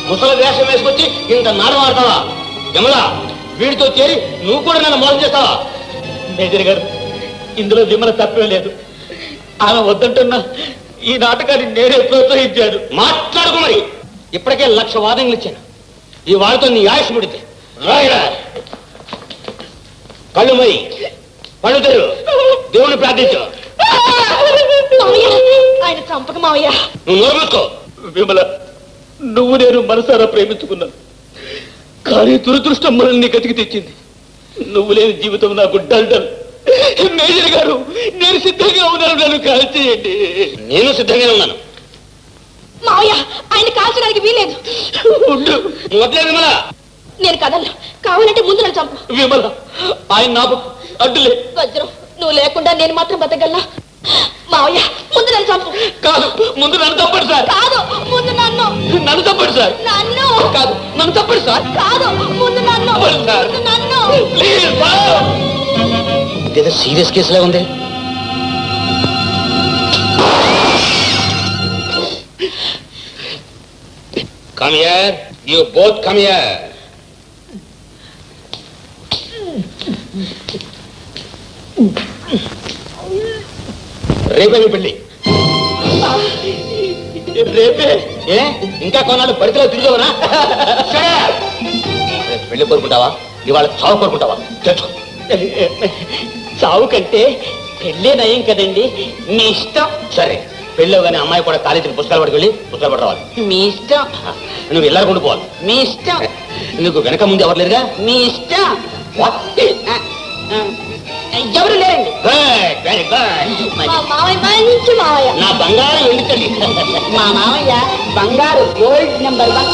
ముసలి వేషం వేసుకొచ్చి ఇంత నాటకం ఆడతావా? యమలా, వీడితో చేరి నువ్వు కూడా నన్ను మోసం చేస్తావా? మేజర్ గారు, ఇందులో విమల తప్పేం లేదు. ఆమె వద్దంటున్నా ఈ నాటకాన్ని నేనే ప్రోత్సహించాడు. మాట్లాడుకో మరి. ఇప్పటికే 1,00,000 వాదనలు ఇచ్చాను. ఈ వాళ్ళతో నీ ఆయుష్ ముడితే రాయరా. కళ్ళు మరి పళ్ళు తెరు, దేవుని ప్రార్థించు. ఆయన చంపక మావయ్య. నువ్వు నోరు మూసుకో. విమల, నువ్వు నేను మనసారా ప్రేమించుకున్నాను. కానీ దురదృష్టం మనల్ని గతికి తెచ్చింది. నువ్వు లేని జీవితం నాకు డల్డల్. మేజర్ గారు, నేను సిద్ధంగా ఉన్నాను, నన్ను కాల్చేయండి. నేను సిద్ధంగా ఉన్నాను. మావయ్య, ఆయన కాల్చడానికి వీలేదు. నువ్వు వదిలేదు విమల. నేను కదలను. కావాలంటే ముందు నన్ను చంపు. విమల, ఆయన నాకు అడ్డులే. వజ్రం, నువ్వు లేకుండా నేను మాత్రం బతకగలనా? మావయ్య, ముందు నన్ను చంపు. కాదు, ముందు నన్ను తప్పడు సార్. కాదు, ముందు నన్ను. నన్ను తప్పడు సార్. నన్ను కాదు, నన్ను తప్పడు సార్. కాదు, ముందు నన్ను. సార్, ముందు నన్ను. Please sir. ఇదేదో సీరియస్ కేసులా ఉంది. Come here. You both come here. రేపే మీ పెళ్ళి. రేపే? ఏ ఇంకా కొన్నాళ్ళు పరిధిలో తిరిగేవనా? పెళ్లి కోరుకుంటావా? ఇవాళ చావు కోరుకుంటావా? తెచ్చుకో. చావు కంటే పెళ్ళే నయం కదండి. మీ ఇష్టం. సరే, పెళ్ళి కానీ అమ్మాయి కూడా కాలేజీకి పుస్తకాలు పట్టుకెళ్ళి పుస్తకాలు పట్టు రావాలి. మీ ఇష్టం. నువ్వు వెళ్ళారు కొండుకోవాలి. మీ ఇష్టం. నీకు వెనక ముందు ఎవరు లేరుగా? మీ ఇష్టం. What? ఎవరు లేరండి. Good, very good. మా మావయ్య మంచి మావయ్య. నా బంగారం వెళ్ళించండి. మా మామయ్య బంగారు గోల్డ్ నెంబర్ 1.